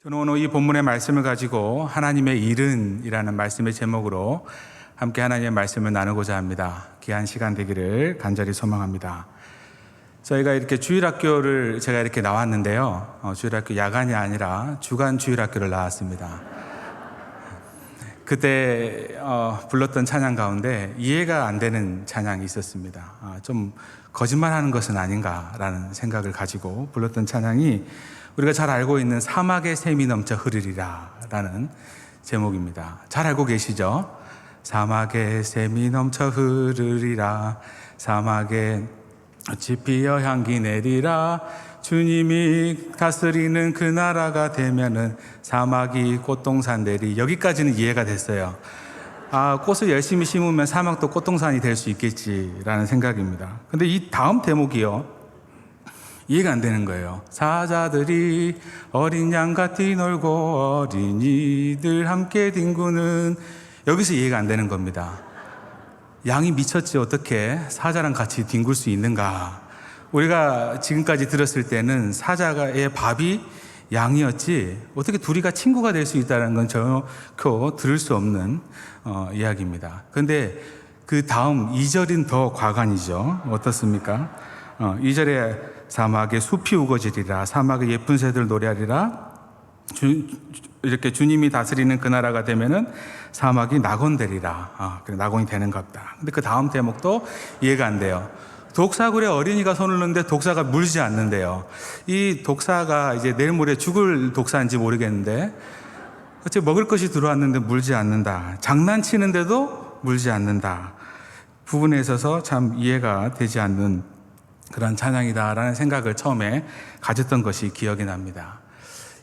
저는 오늘 이 본문의 말씀을 가지고 하나님의 일은 이라는 말씀의 제목으로 함께 하나님의 말씀을 나누고자 합니다. 귀한 시간 되기를 간절히 소망합니다. 저희가 이렇게 주일학교를 제가 이렇게 나왔는데요. 주일학교 야간이 아니라 주간 주일학교를 나왔습니다. 그때 불렀던 찬양 가운데 이해가 안 되는 찬양이 있었습니다. 좀 거짓말하는 것은 아닌가라는 생각을 가지고 불렀던 찬양이 우리가 잘 알고 있는 사막에 샘이 넘쳐 흐르리라 라는 제목입니다. 잘 알고 계시죠? 사막에 샘이 넘쳐 흐르리라, 사막에 꽃이 피어 향기 내리라, 주님이 다스리는 그 나라가 되면은 사막이 꽃동산 되리. 여기까지는 이해가 됐어요. 꽃을 열심히 심으면 사막도 꽃동산이 될 수 있겠지라는 생각입니다. 근데 이 다음 대목이요, 이해가 안 되는 거예요. 사자들이 어린 양같이 놀고 어린이들 함께 뒹구는. 여기서 이해가 안 되는 겁니다. 양이 미쳤지 어떻게 사자랑 같이 뒹굴 수 있는가. 우리가 지금까지 들었을 때는 사자의 밥이 양이었지 어떻게 둘이가 친구가 될 수 있다는 건 전혀 들을 수 없는 이야기입니다. 그런데 그 다음 2절은 더 과간이죠. 어떻습니까? 2절에 사막에 숲이 우거지리라, 사막에 예쁜 새들 노래하리라, 이렇게 주님이 다스리는 그 나라가 되면은 사막이 낙원되리라. 그래, 낙원이 되는가 보다. 근데 그 다음 대목도 이해가 안 돼요. 독사굴에 어린이가 손을 넣는데 독사가 물지 않는데요. 이 독사가 이제 내일 모레 죽을 독사인지 모르겠는데 어째 먹을 것이 들어왔는데 물지 않는다. 장난치는데도 물지 않는다. 부분에 있어서 참 이해가 되지 않는 그런 찬양이다라는 생각을 처음에 가졌던 것이 기억이 납니다.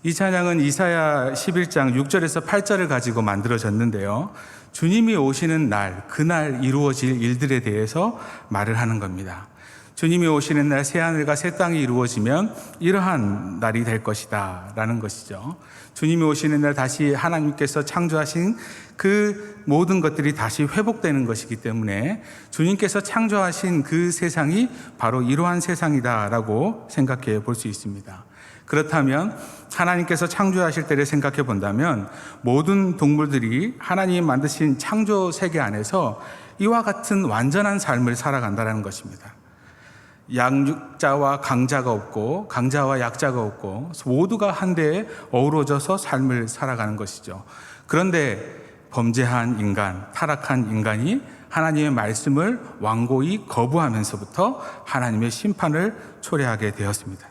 이 찬양은 이사야 11장 6절에서 8절을 가지고 만들어졌는데요. 주님이 오시는 날, 그날 이루어질 일들에 대해서 말을 하는 겁니다. 주님이 오시는 날 새하늘과 새 땅이 이루어지면 이러한 날이 될 것이다 라는 것이죠. 주님이 오시는 날 다시 하나님께서 창조하신 그 모든 것들이 다시 회복되는 것이기 때문에 주님께서 창조하신 그 세상이 바로 이러한 세상이다 라고 생각해 볼 수 있습니다. 그렇다면 하나님께서 창조하실 때를 생각해 본다면 모든 동물들이 하나님이 만드신 창조 세계 안에서 이와 같은 완전한 삶을 살아간다는 것입니다. 양자와 강자가 없고 강자와 약자가 없고 모두가 한데에 어우러져서 삶을 살아가는 것이죠. 그런데 범죄한 인간, 타락한 인간이 하나님의 말씀을 완고히 거부하면서부터 하나님의 심판을 초래하게 되었습니다.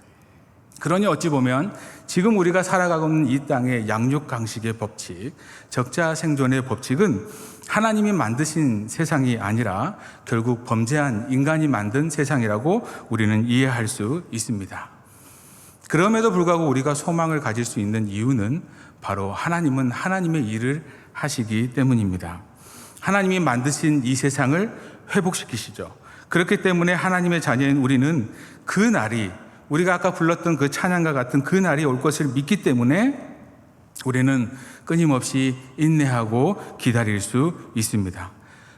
그러니 어찌 보면 지금 우리가 살아가고 있는 이 땅의 양육강식의 법칙, 적자생존의 법칙은 하나님이 만드신 세상이 아니라 결국 범죄한 인간이 만든 세상이라고 우리는 이해할 수 있습니다. 그럼에도 불구하고 우리가 소망을 가질 수 있는 이유는 바로 하나님은 하나님의 일을 하시기 때문입니다. 하나님이 만드신 이 세상을 회복시키시죠. 그렇기 때문에 하나님의 자녀인 우리는 그 날이, 우리가 아까 불렀던 그 찬양과 같은 그 날이 올 것을 믿기 때문에 우리는 끊임없이 인내하고 기다릴 수 있습니다.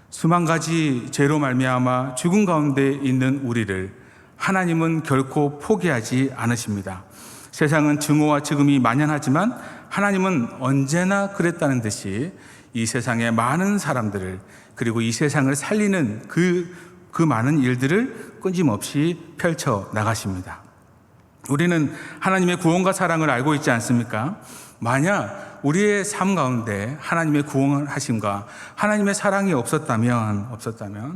수만 가지 죄로 말미암아 죽음 가운데 있는 우리를 하나님은 결코 포기하지 않으십니다. 세상은 증오와 죽음이 만연하지만 하나님은 언제나 그랬다는 듯이 이 세상의 많은 사람들을, 그리고 이 세상을 살리는 그 많은 일들을 끊임없이 펼쳐 나가십니다. 우리는 하나님의 구원과 사랑을 알고 있지 않습니까? 만약 우리의 삶 가운데 하나님의 구원하심과 하나님의 사랑이 없었다면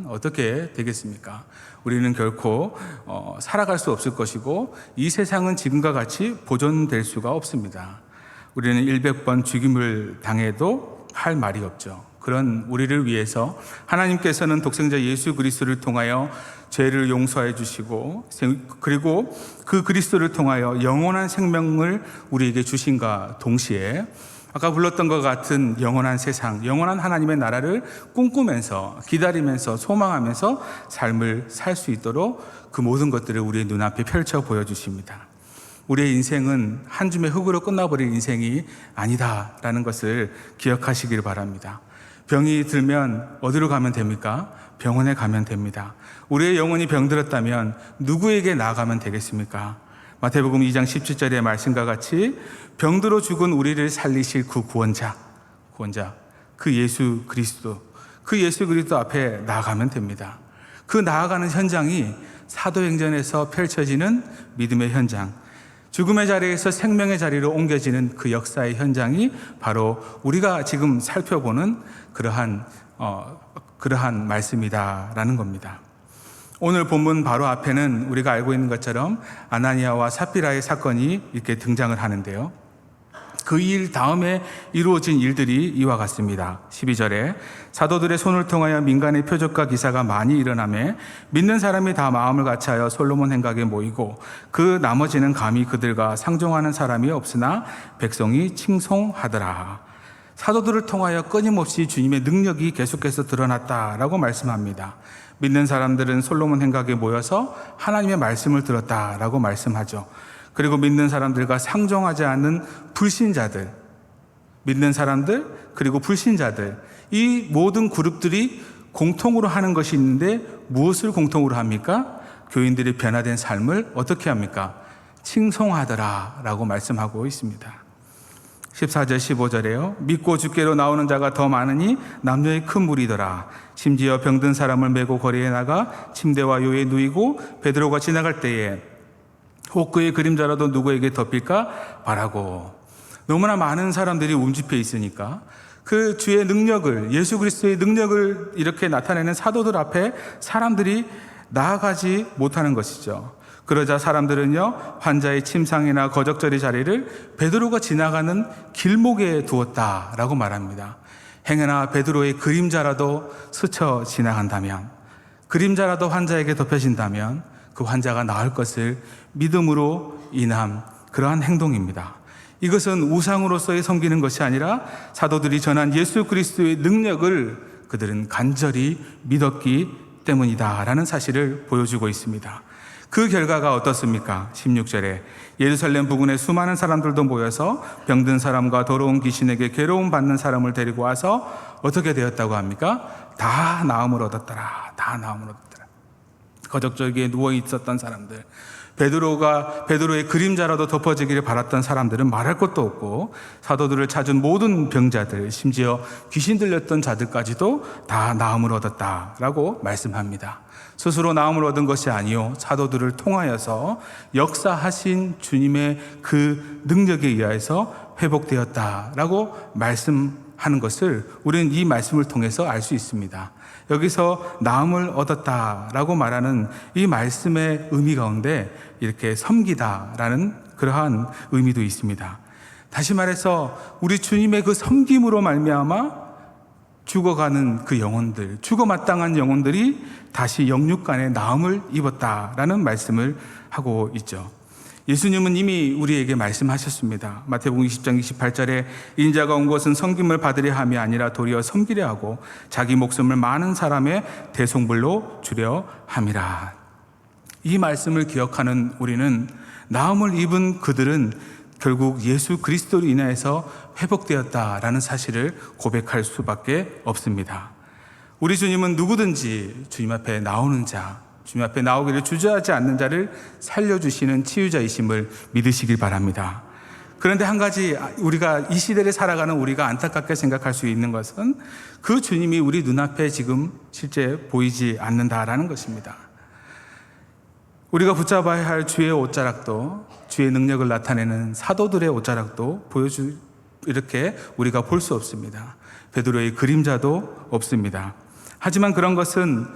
어떻게 되겠습니까? 우리는 결코 살아갈 수 없을 것이고 이 세상은 지금과 같이 보존될 수가 없습니다. 우리는 100번 죽임을 당해도 할 말이 없죠. 그런 우리를 위해서 하나님께서는 독생자 예수 그리스도를 통하여 죄를 용서해 주시고, 그리고 그 그리스도를 통하여 영원한 생명을 우리에게 주신과 동시에 아까 불렀던 것 같은 영원한 세상, 영원한 하나님의 나라를 꿈꾸면서, 기다리면서, 소망하면서 삶을 살 수 있도록 그 모든 것들을 우리의 눈앞에 펼쳐 보여주십니다. 우리의 인생은 한 줌의 흙으로 끝나버릴 인생이 아니다라는 것을 기억하시길 바랍니다. 병이 들면 어디로 가면 됩니까? 병원에 가면 됩니다. 우리의 영혼이 병들었다면 누구에게 나아가면 되겠습니까? 마태복음 2장 17절의 말씀과 같이 병들어 죽은 우리를 살리실 그 구원자, 그 예수 그리스도 앞에 나아가면 됩니다. 그 나아가는 현장이 사도행전에서 펼쳐지는 믿음의 현장, 죽음의 자리에서 생명의 자리로 옮겨지는 그 역사의 현장이 바로 우리가 지금 살펴보는 그러한 말씀이다라는 겁니다. 오늘 본문 바로 앞에는 우리가 알고 있는 것처럼 아나니아와 삽비라의 사건이 이렇게 등장을 하는데요. 그 일 다음에 이루어진 일들이 이와 같습니다. 12절에 사도들의 손을 통하여 민간의 표적과 기사가 많이 일어나매 믿는 사람이 다 마음을 같이하여 솔로몬 행각에 모이고 그 나머지는 감히 그들과 상종하는 사람이 없으나 백성이 칭송하더라. 사도들을 통하여 끊임없이 주님의 능력이 계속해서 드러났다라고 말씀합니다. 믿는 사람들은 솔로몬 행각에 모여서 하나님의 말씀을 들었다라고 말씀하죠. 그리고 믿는 사람들과 상종하지 않는 불신자들, 믿는 사람들 그리고 불신자들, 이 모든 그룹들이 공통으로 하는 것이 있는데 무엇을 공통으로 합니까? 교인들이 변화된 삶을 어떻게 합니까? 칭송하더라 라고 말씀하고 있습니다. 14절 15절에요. 믿고 주께로 나오는 자가 더 많으니 남녀의 큰 무리더라. 심지어 병든 사람을 메고 거리에 나가 침대와 요에 누이고 베드로가 지나갈 때에 혹 그의 그림자라도 누구에게 덮일까 바라고. 너무나 많은 사람들이 움집해 있으니까 그 주의 능력을, 예수 그리스도의 능력을 이렇게 나타내는 사도들 앞에 사람들이 나아가지 못하는 것이죠. 그러자 사람들은요, 환자의 침상이나 거적절의 자리를 베드로가 지나가는 길목에 두었다라고 말합니다. 행여나 베드로의 그림자라도 스쳐 지나간다면, 그림자라도 환자에게 덮여진다면 그 환자가 나을 것을 믿음으로 인한 그러한 행동입니다. 이것은 우상으로서의 섬기는 것이 아니라 사도들이 전한 예수 그리스도의 능력을 그들은 간절히 믿었기 때문이다라는 사실을 보여주고 있습니다. 그 결과가 어떻습니까? 16절에 예루살렘 부근에 수많은 사람들도 모여서 병든 사람과 더러운 귀신에게 괴로움 받는 사람을 데리고 와서 어떻게 되었다고 합니까? 다 나음을 얻었더라. 다 나음을 얻었더라. 거적절기에 누워 있었던 사람들, 베드로의 그림자라도 덮어지기를 바랐던 사람들은 말할 것도 없고, 사도들을 찾은 모든 병자들, 심지어 귀신 들렸던 자들까지도 다 나음을 얻었다라고 말씀합니다. 스스로 나음을 얻은 것이 아니요, 사도들을 통하여서 역사하신 주님의 그 능력에 의해서 회복되었다라고 말씀하는 것을 우리는 이 말씀을 통해서 알 수 있습니다. 여기서 나음을 얻었다라고 말하는 이 말씀의 의미 가운데 이렇게 섬기다라는 그러한 의미도 있습니다. 다시 말해서 우리 주님의 그 섬김으로 말미암아 죽어가는 그 영혼들, 죽어 마땅한 영혼들이 다시 영육간에 나음을 입었다라는 말씀을 하고 있죠. 예수님은 이미 우리에게 말씀하셨습니다. 마태복음 20장 28절에 인자가 온 것은 섬김을 받으려 함이 아니라 도리어 섬기려 하고 자기 목숨을 많은 사람의 대속물로 주려 함이라. 이 말씀을 기억하는 우리는 나음을 입은 그들은 결국 예수 그리스도로 인하여서 회복되었다라는 사실을 고백할 수밖에 없습니다. 우리 주님은 누구든지 주님 앞에 나오는 자, 주님 앞에 나오기를 주저하지 않는 자를 살려주시는 치유자이심을 믿으시길 바랍니다. 그런데 한 가지, 우리가 이 시대를 살아가는 우리가 안타깝게 생각할 수 있는 것은 그 주님이 우리 눈앞에 지금 실제 보이지 않는다라는 것입니다. 우리가 붙잡아야 할 주의 옷자락도, 주의 능력을 나타내는 사도들의 옷자락도 이렇게 우리가 볼 수 없습니다. 베드로의 그림자도 없습니다. 하지만 그런 것은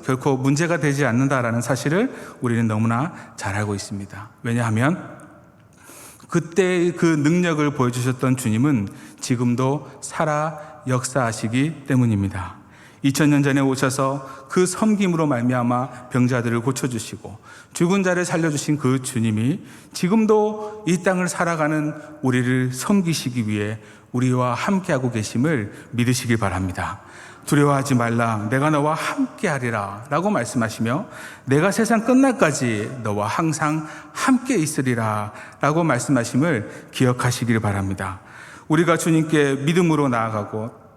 결코 문제가 되지 않는다라는 사실을 우리는 너무나 잘 알고 있습니다. 왜냐하면 그때의 그 능력을 보여주셨던 주님은 지금도 살아 역사하시기 때문입니다. 2000년 전에 오셔서 그 섬김으로 말미암아 병자들을 고쳐주시고 죽은 자를 살려주신 그 주님이 지금도 이 땅을 살아가는 우리를 섬기시기 위해 우리와 함께하고 계심을 믿으시길 바랍니다. 두려워하지 말라, 내가 너와 함께하리라 라고 말씀하시며 내가 세상 끝날까지 너와 항상 함께 있으리라 라고 말씀하심을 기억하시길 바랍니다. 우리가 주님께 믿음으로 나아가고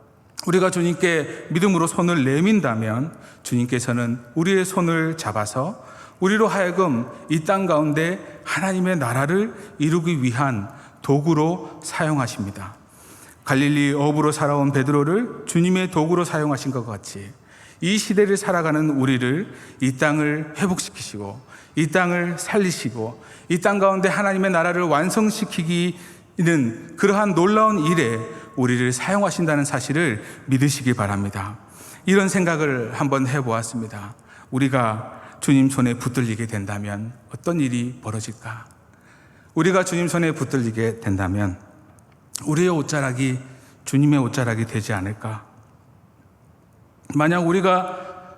우리가 주님께 믿음으로 손을 내민다면 주님께서는 우리의 손을 잡아서 우리로 하여금 이 땅 가운데 하나님의 나라를 이루기 위한 도구로 사용하십니다. 갈릴리 어부로 살아온 베드로를 주님의 도구로 사용하신 것 같이 이 시대를 살아가는 우리를 이 땅을 회복시키시고 이 땅을 살리시고 이 땅 가운데 하나님의 나라를 완성시키기는 그러한 놀라운 일에 우리를 사용하신다는 사실을 믿으시기 바랍니다. 이런 생각을 한번 해보았습니다. 우리가 주님 손에 붙들리게 된다면 어떤 일이 벌어질까? 우리가 주님 손에 붙들리게 된다면 우리의 옷자락이 주님의 옷자락이 되지 않을까? 만약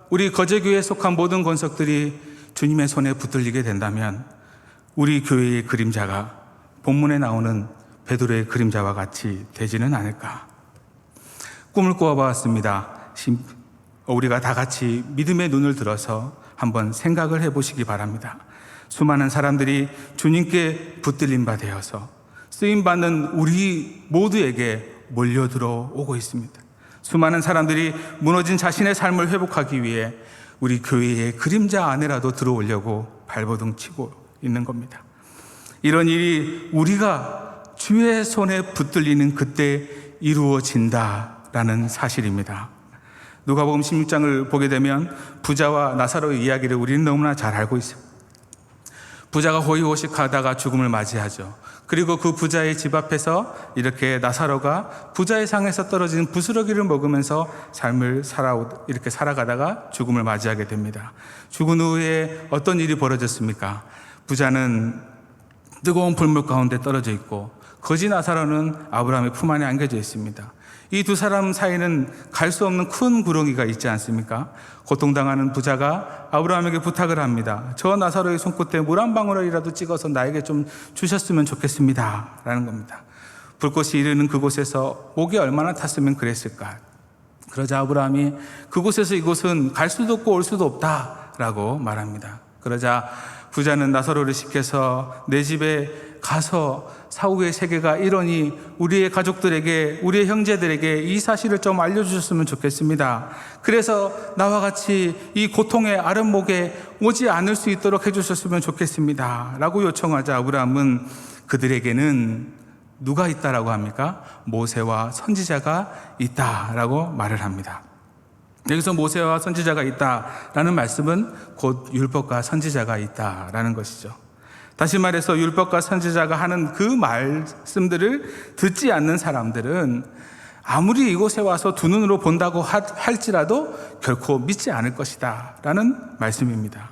우리 거제교회에 속한 모든 권석들이 주님의 손에 붙들리게 된다면 우리 교회의 그림자가 본문에 나오는 베드로의 그림자와 같이 되지는 않을까? 꿈을 꾸어봤습니다. 우리가 다 같이 믿음의 눈을 들어서 한번 생각을 해보시기 바랍니다. 수많은 사람들이 주님께 붙들림 바 되어서 쓰임받는 우리 모두에게 몰려들어오고 있습니다. 수많은 사람들이 무너진 자신의 삶을 회복하기 위해 우리 교회의 그림자 안에라도 들어오려고 발버둥 치고 있는 겁니다. 이런 일이 우리가 주의 손에 붙들리는 그때 이루어진다라는 사실입니다. 누가복음 16장을 보게 되면 부자와 나사로의 이야기를 우리는 너무나 잘 알고 있습니다. 부자가 호의호식하다가 죽음을 맞이하죠. 그리고 그 부자의 집 앞에서 이렇게 나사로가 부자의 상에서 떨어진 부스러기를 먹으면서 삶을 이렇게 살아가다가 죽음을 맞이하게 됩니다. 죽은 후에 어떤 일이 벌어졌습니까? 부자는 뜨거운 불물 가운데 떨어져 있고 거지 나사로는 아브라함의 품 안에 안겨져 있습니다. 이 두 사람 사이는 갈 수 없는 큰 구렁이가 있지 않습니까? 고통당하는 부자가 아브라함에게 부탁을 합니다. 저 나사로의 손끝에 물 한 방울이라도 찍어서 나에게 좀 주셨으면 좋겠습니다 라는 겁니다. 불꽃이 이르는 그곳에서 목이 얼마나 탔으면 그랬을까? 그러자 아브라함이 그곳에서 이곳은 갈 수도 없고 올 수도 없다라고 말합니다. 그러자 부자는 나사로를 시켜서 내 집에 가서 사후의 세계가 이러니 우리의 가족들에게, 우리의 형제들에게 이 사실을 좀 알려주셨으면 좋겠습니다. 그래서 나와 같이 이 고통의 아랫목에 오지 않을 수 있도록 해주셨으면 좋겠습니다 라고 요청하자 아브라함은 그들에게는 누가 있다라고 합니까? 모세와 선지자가 있다라고 말을 합니다. 여기서 모세와 선지자가 있다라는 말씀은 곧 율법과 선지자가 있다라는 것이죠. 다시 말해서 율법과 선지자가 하는 그 말씀들을 듣지 않는 사람들은 아무리 이곳에 와서 두 눈으로 본다고 할지라도 결코 믿지 않을 것이다 라는 말씀입니다.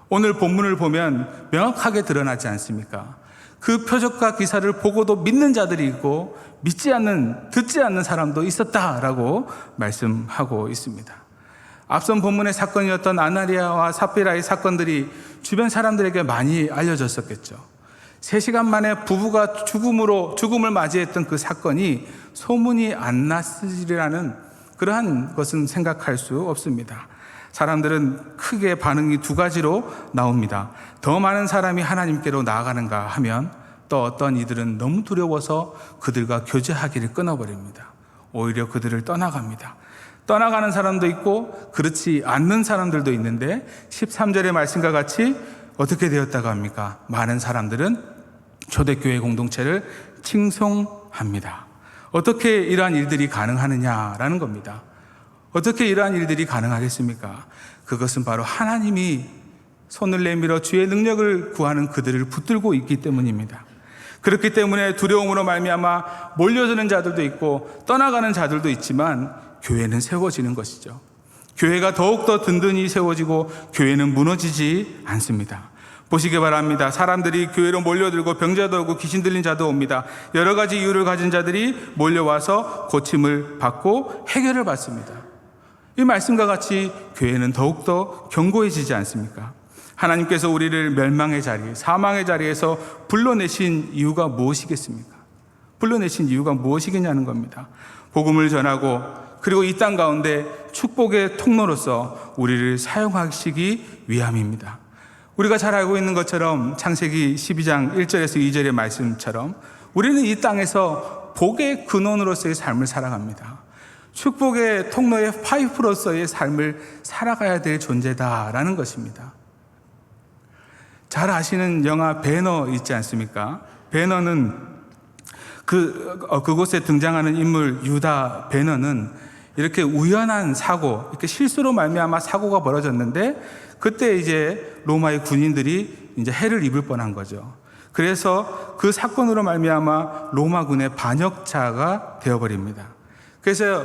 오늘 본문을 보면 명확하게 드러나지 않습니까? 그 표적과 기사를 보고도 믿는 자들이 있고 듣지 않는 사람도 있었다라고 말씀하고 있습니다. 앞선 본문의 사건이었던 아나니아와 삽비라의 사건들이 주변 사람들에게 많이 알려졌었겠죠. 3시간 만에 부부가 죽음을 맞이했던 그 사건이 소문이 안 났으리라는 그러한 것은 생각할 수 없습니다. 사람들은 크게 반응이 2가지로 나옵니다. 더 많은 사람이 하나님께로 나아가는가 하면 또 어떤 이들은 너무 두려워서 그들과 교제하기를 끊어버립니다. 오히려 그들을 떠나갑니다. 떠나가는 사람도 있고 그렇지 않는 사람들도 있는데 13절의 말씀과 같이 어떻게 되었다고 합니까? 많은 사람들은 초대교회 공동체를 칭송합니다. 어떻게 이러한 일들이 가능하느냐라는 겁니다. 어떻게 이러한 일들이 가능하겠습니까? 그것은 바로 하나님이 손을 내밀어 주의 능력을 구하는 그들을 붙들고 있기 때문입니다. 그렇기 때문에 두려움으로 말미암아 몰려드는 자들도 있고 떠나가는 자들도 있지만 교회는 세워지는 것이죠. 교회가 더욱더 든든히 세워지고 교회는 무너지지 않습니다. 보시기 바랍니다. 사람들이 교회로 몰려들고 병자도 오고 귀신 들린 자도 옵니다. 여러 가지 이유를 가진 자들이 몰려와서 고침을 받고 해결을 받습니다. 이 말씀과 같이 교회는 더욱더 견고해지지 않습니까? 하나님께서 우리를 멸망의 자리, 사망의 자리에서 불러내신 이유가 무엇이겠습니까? 불러내신 이유가 무엇이겠냐는 겁니다. 복음을 전하고 그리고 이 땅 가운데 축복의 통로로서 우리를 사용하시기 위함입니다. 우리가 잘 알고 있는 것처럼 창세기 12장 1절에서 2절의 말씀처럼 우리는 이 땅에서 복의 근원으로서의 삶을 살아갑니다. 축복의 통로의 파이프로서의 삶을 살아가야 될 존재다라는 것입니다. 잘 아시는 영화 배너 있지 않습니까? 배너는 그곳에 등장하는 인물 유다 배너는 이렇게 우연한 사고, 이렇게 실수로 말미암아 사고가 벌어졌는데 그때 이제 로마의 군인들이 이제 해를 입을 뻔한 거죠. 그래서 그 사건으로 말미암아 로마군의 반역자가 되어버립니다. 그래서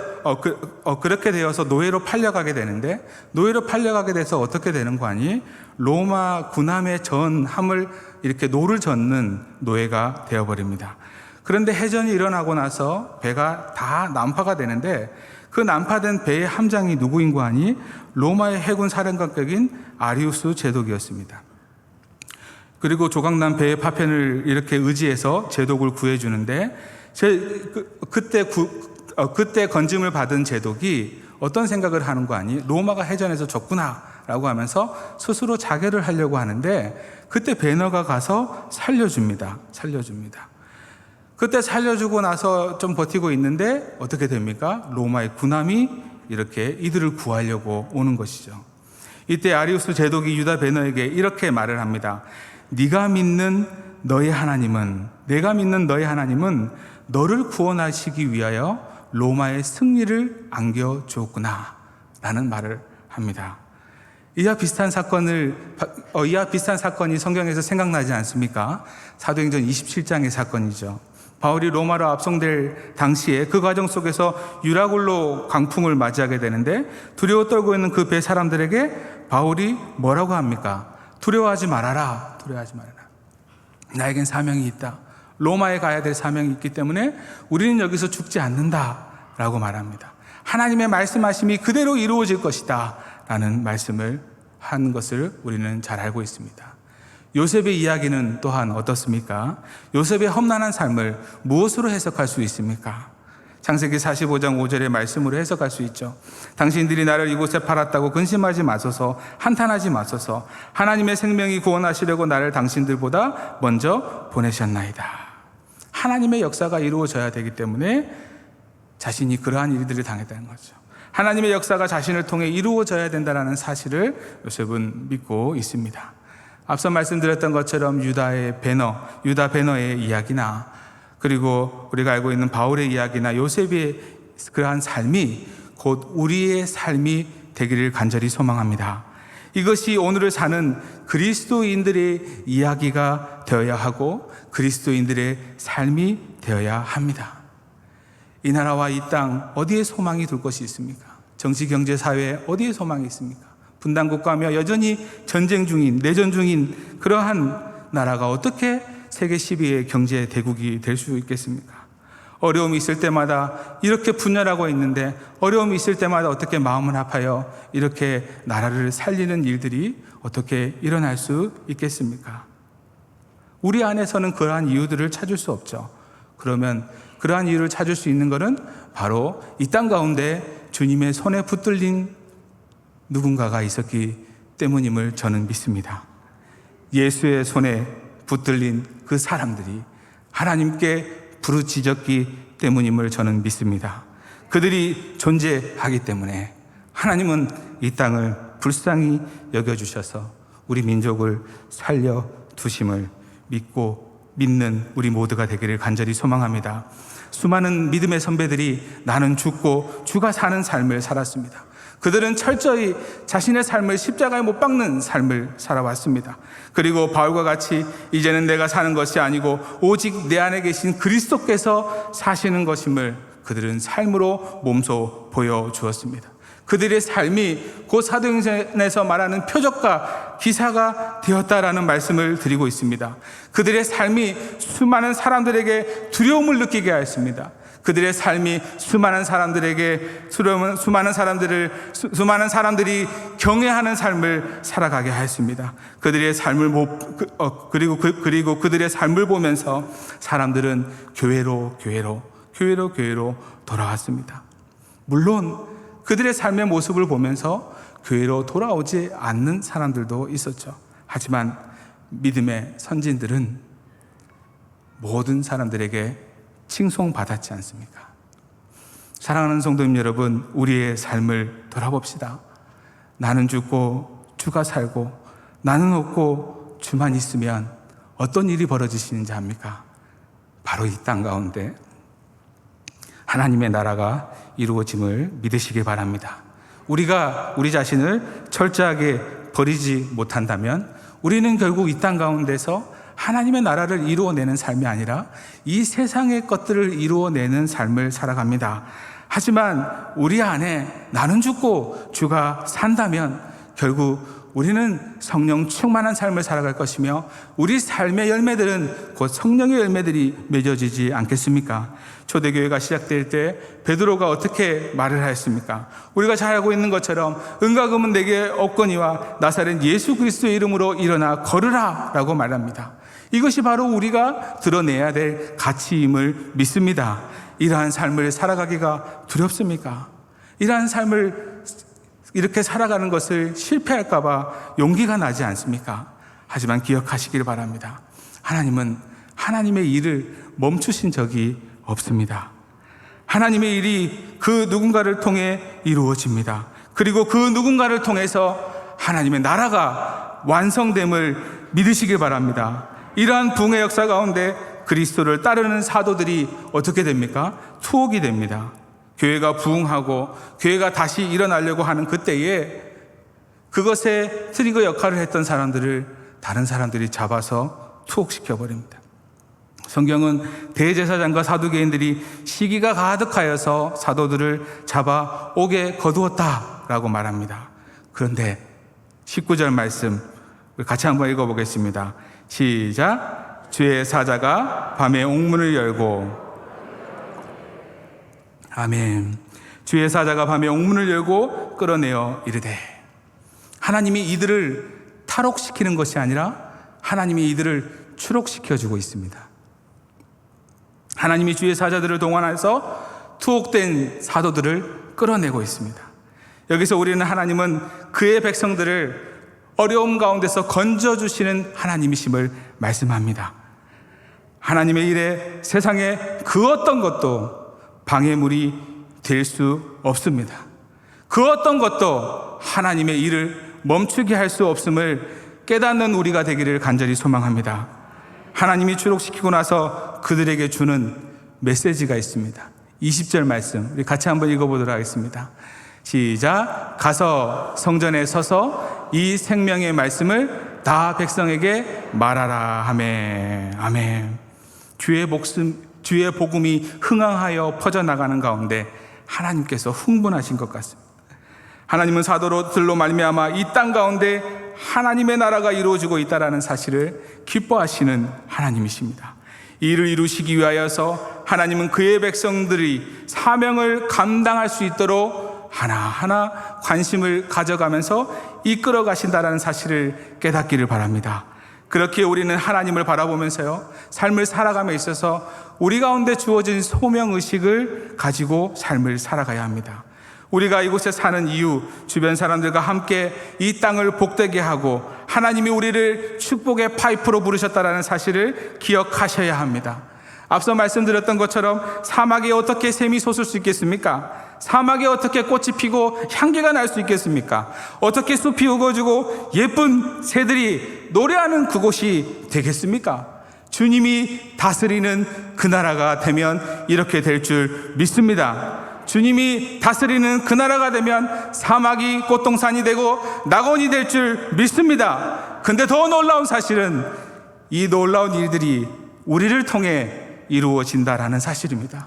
그렇게 되어서 노예로 팔려가게 되는데, 노예로 팔려가게 돼서 어떻게 되는 거 아니? 로마 군함의 전함을 이렇게 노를 젓는 노예가 되어버립니다. 그런데 해전이 일어나고 나서 배가 다 난파가 되는데, 그 난파된 배의 함장이 누구인 거 아니? 로마의 해군 사령관격인 아리우스 제독이었습니다. 그리고 조각난 배의 파편을 이렇게 의지해서 제독을 구해주는데, 그때 건짐을 받은 제독이 어떤 생각을 하는 거 아니? 로마가 해전에서 졌구나 라고 하면서 스스로 자결을 하려고 하는데, 그때 배너가 가서 살려줍니다. 그때 살려주고 나서 좀 버티고 있는데 어떻게 됩니까? 로마의 군함이 이렇게 이들을 구하려고 오는 것이죠. 이때 아리우스 제독이 유다 배너에게 이렇게 말을 합니다. 내가 믿는 너의 하나님은 너를 구원하시기 위하여 로마의 승리를 안겨주었구나 라는 말을 합니다. 이와 비슷한 사건이 성경에서 생각나지 않습니까? 사도행전 27장의 사건이죠. 바울이 로마로 압송될 당시에 그 과정 속에서 유라굴로 광풍을 맞이하게 되는데, 두려워 떨고 있는 그 배 사람들에게 바울이 뭐라고 합니까? 두려워하지 말아라. 나에겐 사명이 있다. 로마에 가야 될 사명이 있기 때문에 우리는 여기서 죽지 않는다 라고 말합니다. 하나님의 말씀하심이 그대로 이루어질 것이다 라는 말씀을 한 것을 우리는 잘 알고 있습니다. 요셉의 이야기는 또한 어떻습니까? 요셉의 험난한 삶을 무엇으로 해석할 수 있습니까? 창세기 45장 5절의 말씀으로 해석할 수 있죠. 당신들이 나를 이곳에 팔았다고 근심하지 마소서, 한탄하지 마소서. 하나님의 생명이 구원하시려고 나를 당신들보다 먼저 보내셨나이다. 하나님의 역사가 이루어져야 되기 때문에 자신이 그러한 일들을 당했다는 거죠. 하나님의 역사가 자신을 통해 이루어져야 된다는 사실을 요셉은 믿고 있습니다. 앞서 말씀드렸던 것처럼 유다 베너의 이야기나, 그리고 우리가 알고 있는 바울의 이야기나 요셉의 그러한 삶이 곧 우리의 삶이 되기를 간절히 소망합니다. 이것이 오늘을 사는 그리스도인들의 이야기가 되어야 하고 그리스도인들의 삶이 되어야 합니다. 이 나라와 이 땅 어디에 소망이 둘 것이 있습니까? 정치, 경제, 사회에 어디에 소망이 있습니까? 분단국가며 여전히 전쟁 중인, 내전 중인 그러한 나라가 어떻게 세계 10위의 경제 대국이 될 수 있겠습니까? 어려움이 있을 때마다 이렇게 분열하고 있는데, 어려움이 있을 때마다 어떻게 마음을 아파요? 이렇게 나라를 살리는 일들이 어떻게 일어날 수 있겠습니까? 우리 안에서는 그러한 이유들을 찾을 수 없죠. 그러면 그러한 이유를 찾을 수 있는 것은 바로 이 땅 가운데 주님의 손에 붙들린 누군가가 있었기 때문임을 저는 믿습니다. 예수의 손에 붙들린 그 사람들이 하나님께 부르짖었기 때문임을 저는 믿습니다. 그들이 존재하기 때문에 하나님은 이 땅을 불쌍히 여겨주셔서 우리 민족을 살려두심을 믿는 우리 모두가 되기를 간절히 소망합니다. 수많은 믿음의 선배들이 나는 죽고 주가 사는 삶을 살았습니다. 그들은 철저히 자신의 삶을 십자가에 못 박는 삶을 살아왔습니다. 그리고 바울과 같이 이제는 내가 사는 것이 아니고 오직 내 안에 계신 그리스도께서 사시는 것임을 그들은 삶으로 몸소 보여주었습니다. 그들의 삶이 곧 사도행전에서 말하는 표적과 기사가 되었다라는 말씀을 드리고 있습니다. 그들의 삶이 수많은 사람들에게 두려움을 느끼게 하였습니다. 그들의 삶이 수많은 사람들이 경외하는 삶을 살아가게 하였습니다. 그들의 삶을 그리고 그들의 삶을 보면서 사람들은 교회로 돌아왔습니다. 물론 그들의 삶의 모습을 보면서 교회로 돌아오지 않는 사람들도 있었죠. 하지만 믿음의 선진들은 모든 사람들에게 칭송받았지 않습니까? 사랑하는 성도님 여러분, 우리의 삶을 돌아봅시다. 나는 죽고 주가 살고, 나는 없고 주만 있으면 어떤 일이 벌어지시는지 압니까? 바로 이 땅 가운데 하나님의 나라가 이루어짐을 믿으시길 바랍니다. 우리가 우리 자신을 철저하게 버리지 못한다면 우리는 결국 이 땅 가운데서 하나님의 나라를 이루어내는 삶이 아니라 이 세상의 것들을 이루어내는 삶을 살아갑니다. 하지만 우리 안에 나는 죽고 주가 산다면 결국 우리는 성령 충만한 삶을 살아갈 것이며 우리 삶의 열매들은 곧 성령의 열매들이 맺어지지 않겠습니까? 초대교회가 시작될 때 베드로가 어떻게 말을 하였습니까? 우리가 잘 알고 있는 것처럼 은과 금은 내게 없거니와 나사렛 예수 그리스도의 이름으로 일어나 걸으라 라고 말합니다. 이것이 바로 우리가 드러내야 될 가치임을 믿습니다. 이러한 삶을 살아가기가 두렵습니까? 이러한 삶을 이렇게 살아가는 것을 실패할까 봐 용기가 나지 않습니까? 하지만 기억하시길 바랍니다. 하나님은 하나님의 일을 멈추신 적이 없습니다. 하나님의 일이 그 누군가를 통해 이루어집니다. 그리고 그 누군가를 통해서 하나님의 나라가 완성됨을 믿으시길 바랍니다. 이러한 부흥의 역사 가운데 그리스도를 따르는 사도들이 어떻게 됩니까? 투옥이 됩니다. 교회가 부흥하고 교회가 다시 일어나려고 하는 그때에 그것에 트리거 역할을 했던 사람들을 다른 사람들이 잡아서 투옥시켜버립니다. 성경은 대제사장과 사두개인들이 시기가 가득하여서 사도들을 잡아 옥에 거두었다라고 말합니다. 그런데 19절 말씀 같이 한번 읽어보겠습니다. 시작. 주의 사자가 밤에 옥문을 열고 아멘. 주의 사자가 밤에 옥문을 열고 끌어내어 이르되 하나님이 이들을 탈옥시키는 것이 아니라 하나님이 이들을 추록시켜주고 있습니다. 하나님이 주의 사자들을 동원해서 투옥된 사도들을 끌어내고 있습니다. 여기서 우리는 하나님은 그의 백성들을 어려움 가운데서 건져주시는 하나님이심을 말씀합니다. 하나님의 일에 세상에 그 어떤 것도 방해물이 될 수 없습니다. 그 어떤 것도 하나님의 일을 멈추게 할 수 없음을 깨닫는 우리가 되기를 간절히 소망합니다. 하나님이 추록시키고 나서 그들에게 주는 메시지가 있습니다. 20절 말씀 우리 같이 한번 읽어보도록 하겠습니다. 시작. 가서 성전에 서서 이 생명의 말씀을 다 백성에게 말하라 하매. 아멘. 주의 복음이 흥황하여 퍼져나가는 가운데 하나님께서 흥분하신 것 같습니다. 하나님은 사도들로 말미암아 이 땅 가운데 하나님의 나라가 이루어지고 있다는 사실을 기뻐하시는 하나님이십니다. 이 일을 이루시기 위하여서 하나님은 그의 백성들이 사명을 감당할 수 있도록 하나하나 관심을 가져가면서 이끌어 가신다는 사실을 깨닫기를 바랍니다. 그렇게 우리는 하나님을 바라보면서요, 삶을 살아감에 있어서 우리 가운데 주어진 소명의식을 가지고 삶을 살아가야 합니다. 우리가 이곳에 사는 이유, 주변 사람들과 함께 이 땅을 복되게 하고 하나님이 우리를 축복의 파이프로 부르셨다는 사실을 기억하셔야 합니다. 앞서 말씀드렸던 것처럼 사막에 어떻게 샘이 솟을 수 있겠습니까? 사막에 어떻게 꽃이 피고 향기가 날 수 있겠습니까? 어떻게 숲이 우거지고 예쁜 새들이 노래하는 그곳이 되겠습니까? 주님이 다스리는 그 나라가 되면 이렇게 될 줄 믿습니다. 주님이 다스리는 그 나라가 되면 사막이 꽃동산이 되고 낙원이 될 줄 믿습니다. 근데 더 놀라운 사실은 이 놀라운 일들이 우리를 통해 이루어진다라는 사실입니다.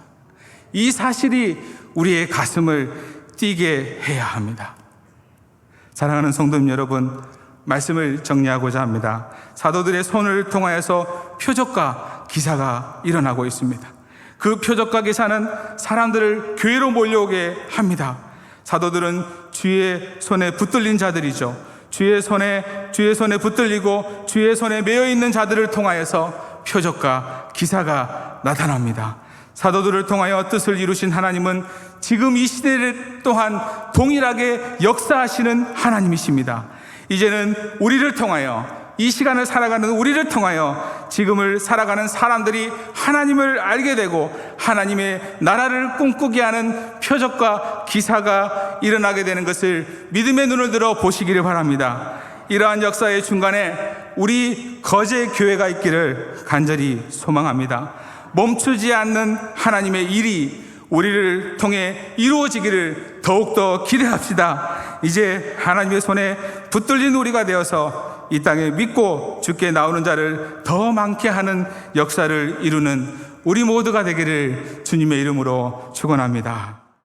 이 사실이 우리의 가슴을 뛰게 해야 합니다. 사랑하는 성도님 여러분, 말씀을 정리하고자 합니다. 사도들의 손을 통하여서 표적과 기사가 일어나고 있습니다. 그 표적과 기사는 사람들을 교회로 몰려오게 합니다. 사도들은 주의 손에 붙들린 자들이죠. 주의 손에 붙들리고 주의 손에 매여 있는 자들을 통하여서 표적과 기사가 나타납니다. 사도들을 통하여 뜻을 이루신 하나님은 지금 이 시대를 또한 동일하게 역사하시는 하나님이십니다. 이제는 우리를 통하여, 이 시간을 살아가는 우리를 통하여 지금을 살아가는 사람들이 하나님을 알게 되고 하나님의 나라를 꿈꾸게 하는 표적과 기사가 일어나게 되는 것을 믿음의 눈을 들어 보시기를 바랍니다. 이러한 역사의 중간에 우리 거제 교회가 있기를 간절히 소망합니다. 멈추지 않는 하나님의 일이 우리를 통해 이루어지기를 더욱더 기대합시다. 이제 하나님의 손에 붙들린 우리가 되어서 이 땅에 믿고 주께 나오는 자를 더 많게 하는 역사를 이루는 우리 모두가 되기를 주님의 이름으로 축원합니다.